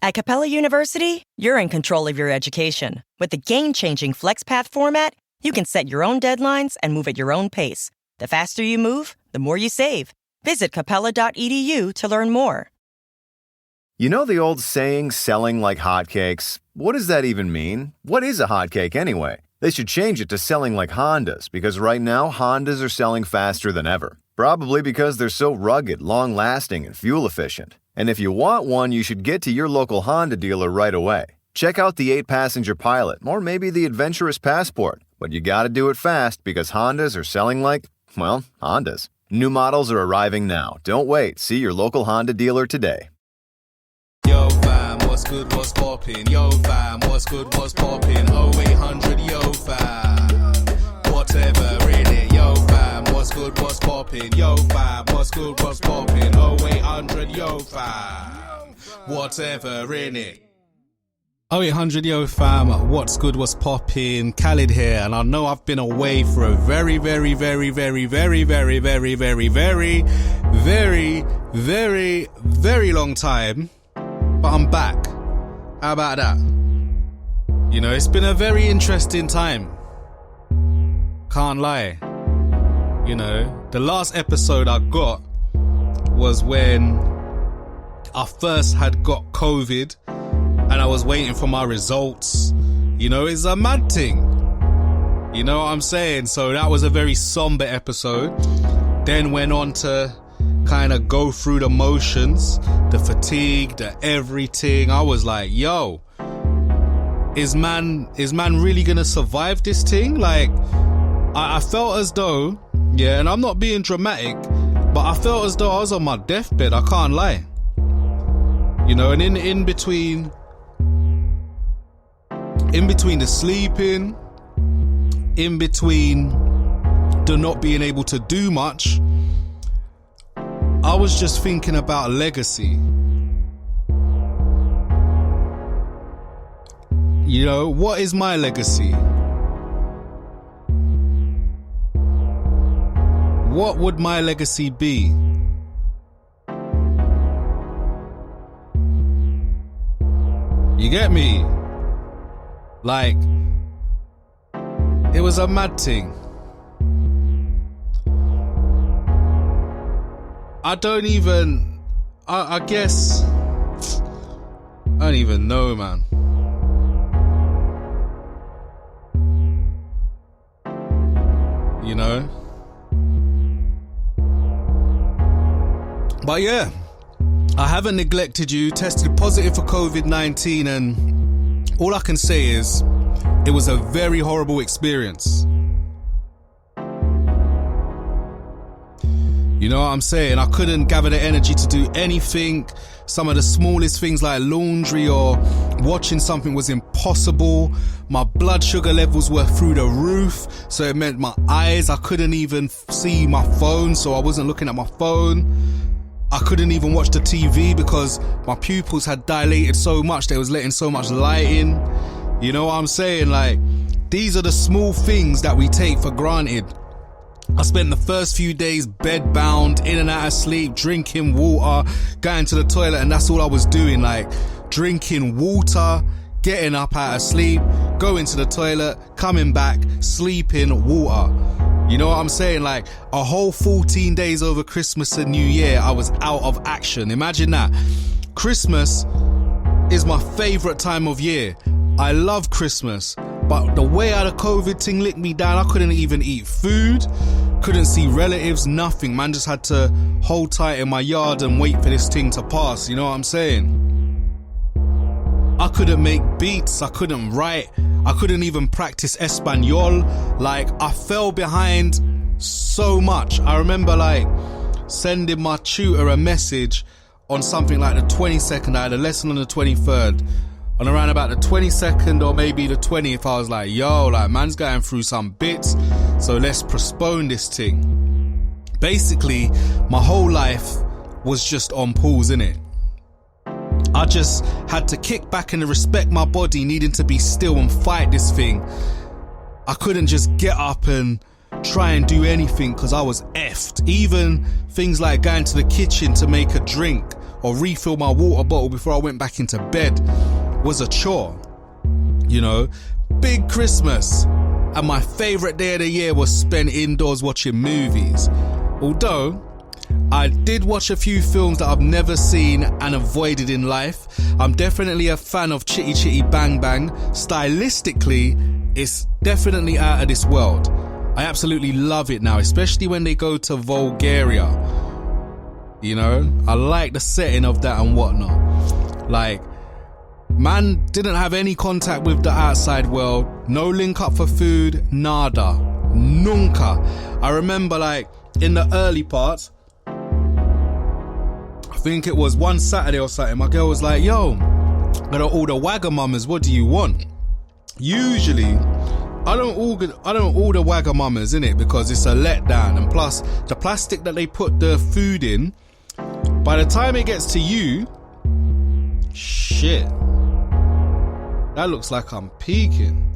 At Capella University, you're in control of your education. With the game-changing FlexPath format, you can set your own deadlines and move at your own pace. The faster you move, the more you save. Visit capella.edu to learn more. You know the old saying, selling like hotcakes? What does that even mean? What is a hotcake anyway? They should change it to selling like Hondas, because right now Hondas are selling faster than ever. Probably because they're so rugged, long-lasting, and fuel-efficient. And if you want one, you should get to your local Honda dealer right away. Check out the 8-passenger Pilot, or maybe the adventurous Passport. But you gotta do it fast, because Hondas are selling like, well, Hondas. New models are arriving now. Don't wait. See your local Honda dealer today. Yo fam, what's good, what's poppin'? Yo fam, what's good, what's poppin'? 0800, yo fam, whatever in it. Yo fam, what's good, what's poppin'? Yo fam, what's good, what's poppin'? 0800, yo fam, whatever in it. 0800, yo fam, what's good, what's poppin'? Khalid here, and I know I've been away for a very long time. But I'm back. How about that? You know, it's been a very interesting time. Can't lie. You know, the last episode I got was when I first had got COVID and I was waiting for my results. You know, it's a mad thing. You know what I'm saying? So that was a very somber episode. Then went on to kind of go through the motions, the fatigue, the everything. I was like, yo, is man really gonna survive this thing? Like, I felt as though, yeah, and I'm not being dramatic, but I felt as though I was on my deathbed. I can't lie. You know, and in between the sleeping, in between the not being able to do much, I was just thinking about legacy. You know, what is my legacy? What would my legacy be? You get me? Like, it was a mad thing. I don't even know, man. You know? But yeah, I haven't neglected you, tested positive for Covid-19, and all I can say is it was a very horrible experience. You know what I'm saying? I couldn't gather the energy to do anything. Some of the smallest things like laundry or watching something was impossible. My blood sugar levels were through the roof, so it meant my eyes, I couldn't even see my phone, so I wasn't looking at my phone. I couldn't even watch the TV because my pupils had dilated so much, they was letting so much light in. You know what I'm saying? Like, these are the small things that we take for granted. I spent the first few days bedbound, in and out of sleep, drinking water, going to the toilet, and that's all I was doing, like drinking water, getting up out of sleep, going to the toilet, coming back, sleeping, water. You know what I'm saying? Like, a whole 14 days over Christmas and New Year, I was out of action. Imagine that. Christmas is my favourite time of year. I love Christmas. But the way how the COVID thing licked me down, I couldn't even eat food, couldn't see relatives, nothing. Man just had to hold tight in my yard and wait for this thing to pass. You know what I'm saying? I couldn't make beats, I couldn't write, I couldn't even practice Espanol. Like, I fell behind so much. I remember like sending my tutor a message on something like the 22nd. I had a lesson on the 23rd. And around about the 22nd or maybe the 20th, I was like, yo, like, man's going through some bits, so let's postpone this thing. Basically, my whole life was just on pause, innit? I just had to kick back and respect my body needing to be still and fight this thing. I couldn't just get up and try and do anything because I was effed. Even things like going to the kitchen to make a drink or refill my water bottle before I went back into bed was a chore. You know, big Christmas. And my favourite day of the year was spent indoors watching movies. Although I did watch a few films that I've never seen and avoided in life. I'm definitely a fan of Chitty Chitty Bang Bang. Stylistically, it's definitely out of this world. I absolutely love it now, especially when they go to Bulgaria. You know, I like the setting of that and whatnot. Like, man didn't have any contact with the outside world. No link up for food. Nada. Nunca. I remember, like, in the early parts, I think it was one Saturday or something, my girl was like, yo, gotta order Wagamama's, what do you want? Usually, I don't order Wagamama's, innit, because it's a letdown, and plus, the plastic that they put the food in, by the time it gets to you, shit, that looks like I'm peeking.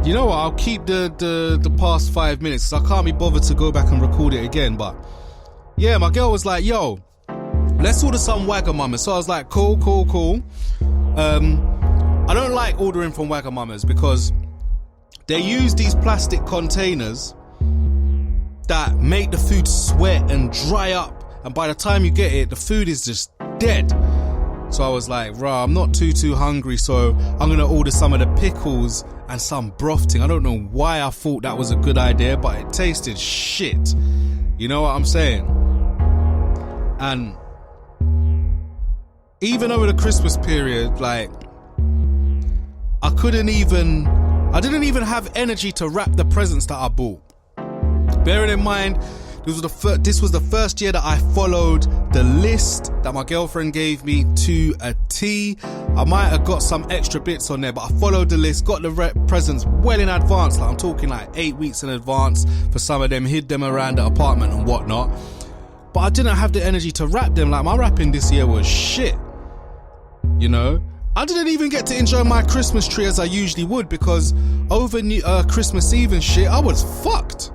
You know what, I'll keep the past 5 minutes, because I can't be bothered to go back and record it again. But yeah, my girl was like, yo, let's order some Wagamama's. So I was like, cool. I don't like ordering from Wagamama's because they use these plastic containers that make the food sweat and dry up, and by the time you get it, the food is just dead. So I was like, rah, I'm not too hungry, so I'm gonna order some of the pickles and some broth thing. I don't know why I thought that was a good idea, but it tasted shit. You know what I'm saying? And even over the Christmas period, like, I didn't even have energy to wrap the presents that I bought. Bearing in mind, this was the first year that I followed the list that my girlfriend gave me to a T. I might have got some extra bits on there, but I followed the list, got the presents well in advance. Like, I'm talking like 8 weeks in advance for some of them, hid them around the apartment and whatnot. But I didn't have the energy to wrap them. Like, my wrapping this year was shit. You know? I didn't even get to enjoy my Christmas tree as I usually would, because over Christmas Eve and shit, I was fucked.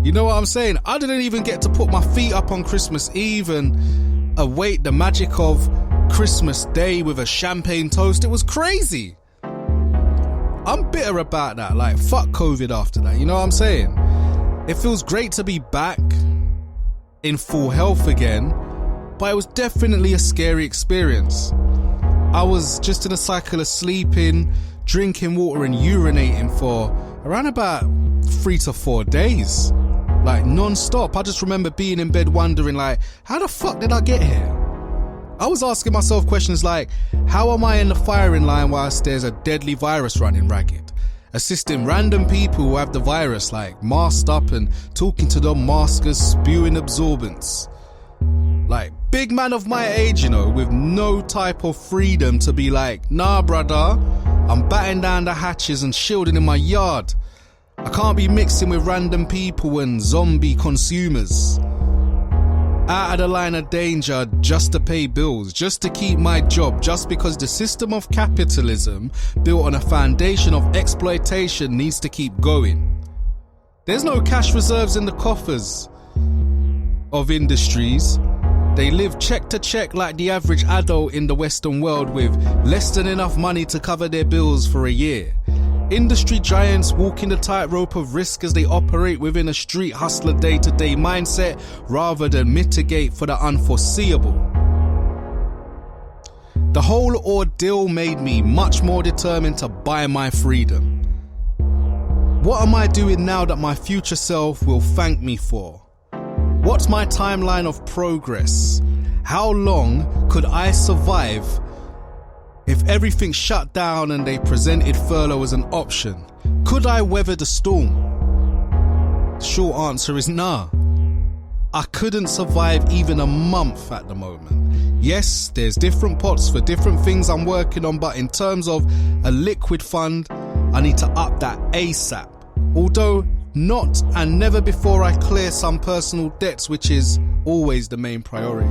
You know what I'm saying? I didn't even get to put my feet up on Christmas Eve and await the magic of Christmas Day with a champagne toast. It was crazy. I'm bitter about that. Like, fuck COVID after that. You know what I'm saying? It feels great to be back in full health again, but it was definitely a scary experience. I was just in a cycle of sleeping, drinking water and urinating for around about 3 to 4 days. Like, non-stop. I just remember being in bed wondering, like, how the fuck did I get here? I was asking myself questions like, how am I in the firing line whilst there's a deadly virus running ragged? Assisting random people who have the virus, like, masked up and talking to them maskers, spewing absorbents. Like, big man of my age, you know, with no type of freedom to be like, nah, brother, I'm batting down the hatches and shielding in my yard. I can't be mixing with random people and zombie consumers. Out of the line of danger just to pay bills, just to keep my job, just because the system of capitalism built on a foundation of exploitation needs to keep going. There's no cash reserves in the coffers of industries. They live check to check like the average adult in the Western world, with less than enough money to cover their bills for a year. Industry giants walking the tightrope of risk as they operate within a street hustler day-to-day mindset rather than mitigate for the unforeseeable. The whole ordeal made me much more determined to buy my freedom. What am I doing now that my future self will thank me for? What's my timeline of progress? How long could I survive if everything shut down and they presented furlough as an option? Could I weather the storm? The short answer is nah. I couldn't survive even a month at the moment. Yes, there's different pots for different things I'm working on, but in terms of a liquid fund, I need to up that ASAP. Although not and never before I clear some personal debts, which is always the main priority.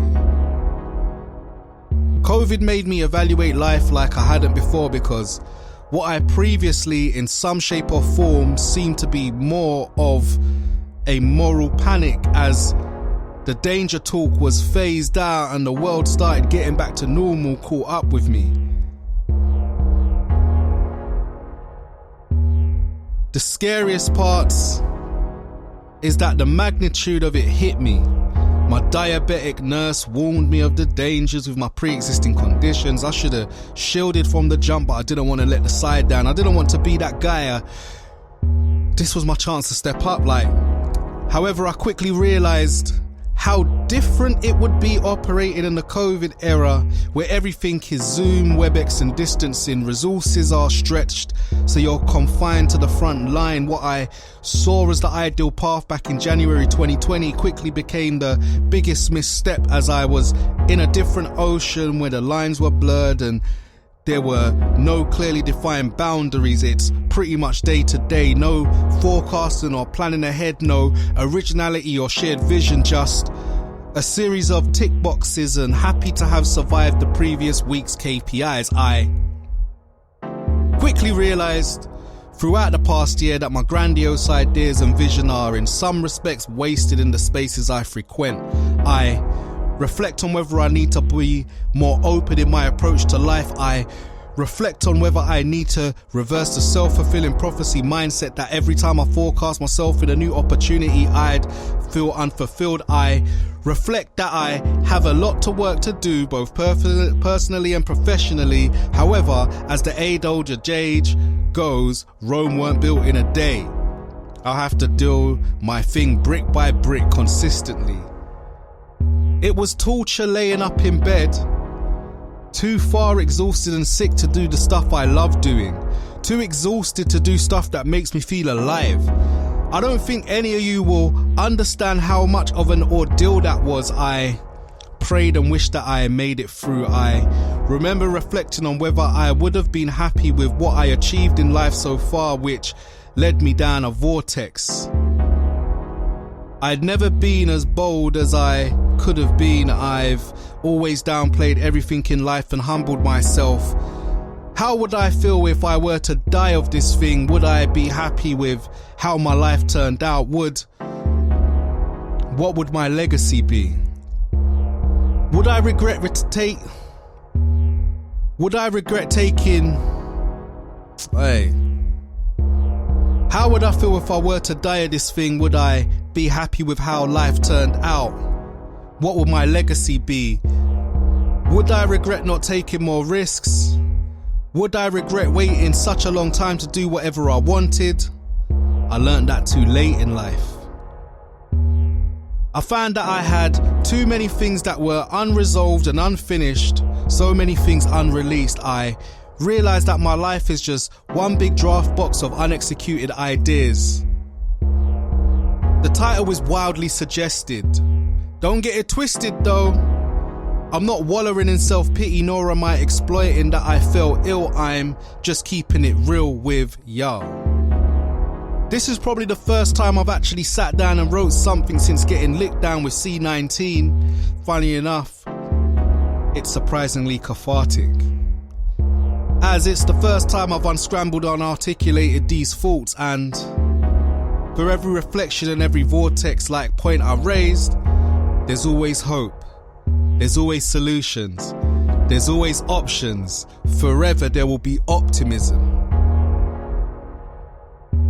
COVID made me evaluate life like I hadn't before, because what I previously in some shape or form seemed to be more of a moral panic as the danger talk was phased out and the world started getting back to normal caught up with me. The scariest parts is that the magnitude of it hit me. My diabetic nurse warned me of the dangers with my pre-existing conditions. I should have shielded from the jump, but I didn't want to let the side down. I didn't want to be that guy. This was my chance to step up. However, I quickly realized how different it would be operating in the COVID era where everything is Zoom, WebEx and distancing. Resources are stretched, so you're confined to the front line. What I saw as the ideal path back in January 2020 quickly became the biggest misstep as I was in a different ocean where the lines were blurred and there were no clearly defined boundaries. It's pretty much day to day, no forecasting or planning ahead, no originality or shared vision, just a series of tick boxes and happy to have survived the previous week's KPIs. I quickly realized throughout the past year that my grandiose ideas and vision are in some respects wasted in the spaces I frequent. I reflect on whether I need to be more open in my approach to life. I reflect on whether I need to reverse the self-fulfilling prophecy mindset that every time I forecast myself in a new opportunity, I'd feel unfulfilled. I reflect that I have a lot to work to do, both personally and professionally. However, as the age goes, Rome weren't built in a day. I'll have to do my thing brick by brick consistently. It was torture laying up in bed, too far exhausted and sick to do the stuff I love doing, too exhausted to do stuff that makes me feel alive. I don't think any of you will understand how much of an ordeal that was. I prayed and wished that I made it through. I remember reflecting on whether I would have been happy with what I achieved in life so far, which led me down a vortex. I'd never been as bold as I could have been. I've always downplayed everything in life and humbled myself. How would I feel if I were to die of this thing? Would I be happy with how my life turned out? What would my legacy be? Would I regret taking... How would I feel if I were to die of this thing? Would I be happy with how life turned out? What would my legacy be? Would I regret not taking more risks? Would I regret waiting such a long time to do whatever I wanted? I learned that too late in life. I found that I had too many things that were unresolved and unfinished, so many things unreleased. I realized that my life is just one big draft box of unexecuted ideas. The title is wildly suggested. Don't get it twisted though. I'm not wallowing in self-pity, nor am I exploiting that I felt ill. I'm just keeping it real with y'all. This is probably the first time I've actually sat down and wrote something since getting licked down with C19. Funny enough, it's surprisingly cathartic, as it's the first time I've unscrambled and articulated these thoughts, and for every reflection and every vortex-like point I raised, there's always hope, there's always solutions, there's always options. Forever there will be optimism.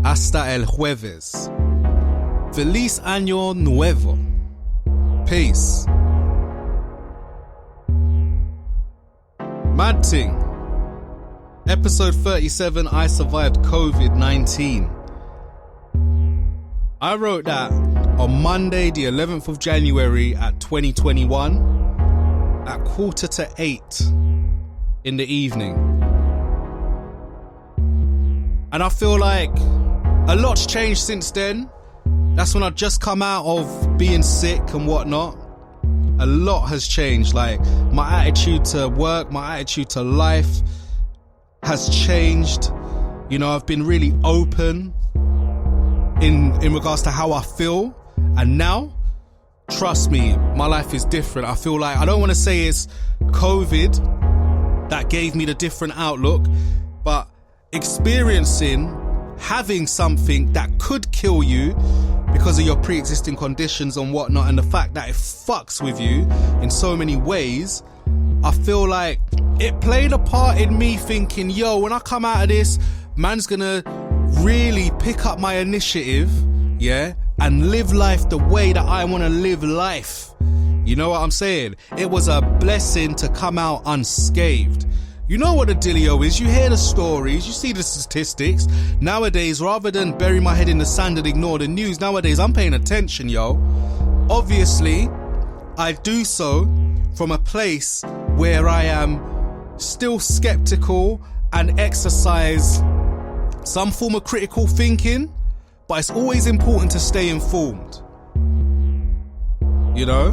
Hasta el jueves. Feliz año nuevo. Peace. Mad Ting. Episode 37, I survived COVID-19. I wrote that on Monday, the 11th of January at 2021 at 7:45 in the evening. And I feel like a lot's changed since then. That's when I'd just come out of being sick and whatnot. A lot has changed. Like, my attitude to work, my attitude to life has changed. You know, I've been really open in regards to how I feel. And now, trust me, my life is different. I feel like, I don't want to say it's COVID that gave me the different outlook, but experiencing having something that could kill you because of your pre-existing conditions and whatnot, and the fact that it fucks with you in so many ways, I feel like it played a part in me thinking, yo, when I come out of this, man's gonna really pick up my initiative, yeah, and live life the way that I want to live life. You know what I'm saying? It was a blessing to come out unscathed. You know what the dealio is. You hear the stories, you see the statistics. Nowadays, rather than bury my head in the sand and ignore the news, nowadays I'm paying attention, yo. Obviously, I do so from a place where I am still skeptical and exercise some form of critical thinking, but it's always important to stay informed. You know?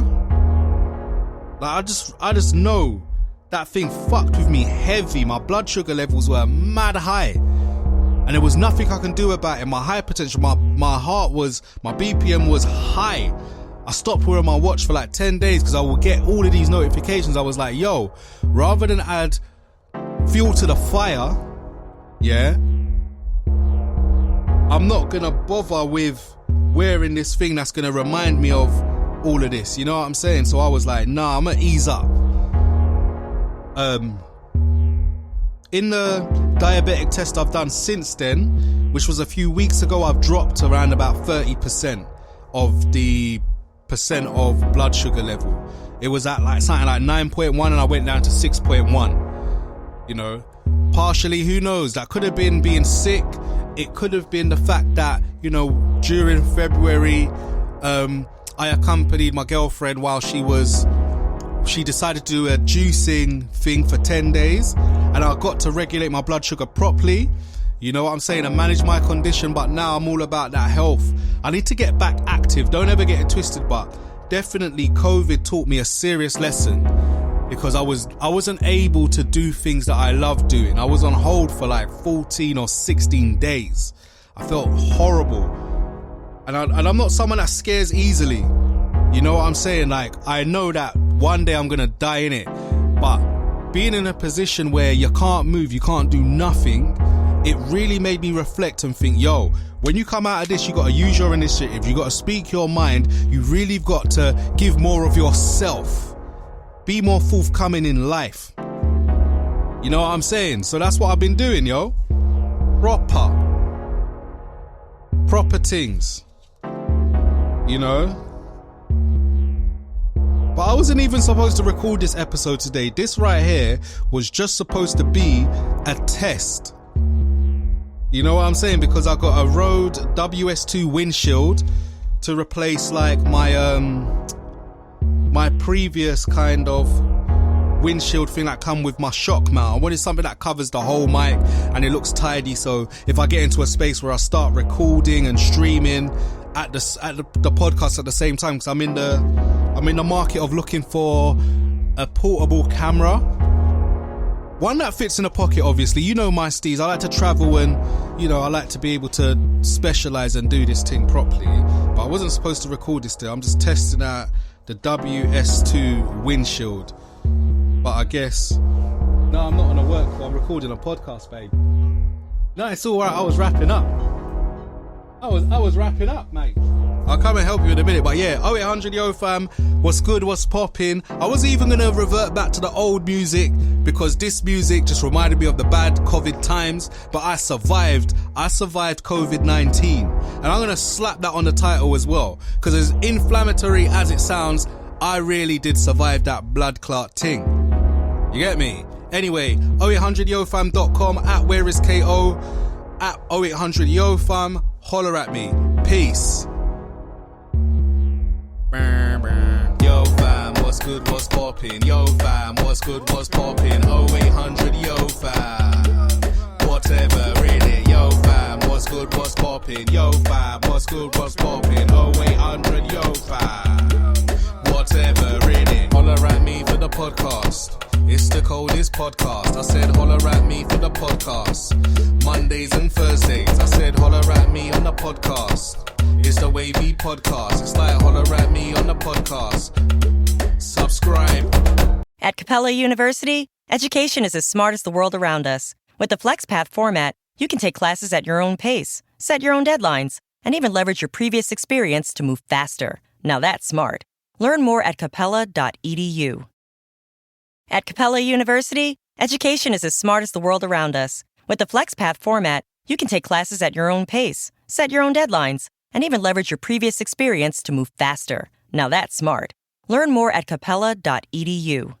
Like, I just know that thing fucked with me heavy. My blood sugar levels were mad high, and there was nothing I can do about it. My hypertension, my heart was, my BPM was high. I stopped wearing my watch for like 10 days because I would get all of these notifications. I was like, yo, rather than add fuel to the fire, yeah, I'm not gonna bother with wearing this thing that's gonna remind me of all of this. You know what I'm saying? So I was like, nah, I'm gonna ease up. In the diabetic test I've done since then, which was a few weeks ago, I've dropped around about 30% of the percent of blood sugar level. It was at like something like 9.1 and I went down to 6.1. You know, partially, who knows, that could have been being sick. It could have been the fact that, you know, during February, I accompanied my girlfriend while she decided to do a juicing thing for 10 days, and I got to regulate my blood sugar properly, you know what I'm saying, and manage my condition. But now I'm all about that health. I need to get back active. Don't ever get it twisted, but definitely COVID taught me a serious lesson, because I wasn't able to do things that I love doing. I was on hold for like 14 or 16 days. I felt horrible, and I'm not someone that scares easily. You know what I'm saying? Like, I know that one day I'm gonna die in it, but being in a position where you can't move, you can't do nothing, it really made me reflect and think, yo, when you come out of this, you gotta use your initiative, you gotta speak your mind, you really got to give more of yourself, be more forthcoming in life. You know what I'm saying? So that's what I've been doing, yo. Proper things, you know. But I wasn't even supposed to record this episode today. This right here was just supposed to be a test. You know what I'm saying? Because I got a Rode WS2 windshield to replace like my previous kind of windshield thing that come with my shock mount. I wanted something that covers the whole mic and it looks tidy, so if I get into a space where I start recording and streaming at the podcast at the same time, because I'm in the market of looking for a portable camera, one that fits in a pocket. Obviously, you know my steez, I like to travel, and you know I like to be able to specialize and do this thing properly. But I wasn't supposed to record this today. I'm just testing out the WS2 windshield. But I guess no, I'm not on a work call, I'm recording a podcast, babe. No, it's alright, I was wrapping up. I was wrapping up, mate. I'll come and help you in a minute, but yeah, 0800 yo fam, what's good, what's popping? I was even gonna revert back to the old music because this music just reminded me of the bad COVID times, but I survived COVID-19, and I'm gonna slap that on the title as well, because as inflammatory as it sounds, I really did survive that blood clot ting. You get me? Anyway, 0800yofam.com, at where is KO, at 0800 yo fam, holler at me. Peace. Yo fam, what's good, what's poppin'? Yo fam, what's good, what's poppin'? 0800 yo fam, whatever in it. Yo fam, what's good, what's poppin'? Yo fam, what's good, what's poppin'? 0800 yo fam, whatever in it. Holler at me for the podcast. It's the coldest podcast. I said holler at me for the podcast. Mondays and Thursdays, I said holler at me on the podcast. It's the Wavy Podcast. It's like holler at me on the podcast. Subscribe. At Capella University, education is as smart as the world around us. With the FlexPath format, you can take classes at your own pace, set your own deadlines, and even leverage your previous experience to move faster. Now that's smart. Learn more at capella.edu. At Capella University, education is as smart as the world around us. With the FlexPath format, you can take classes at your own pace, set your own deadlines, and even leverage your previous experience to move faster. Now that's smart. Learn more at capella.edu.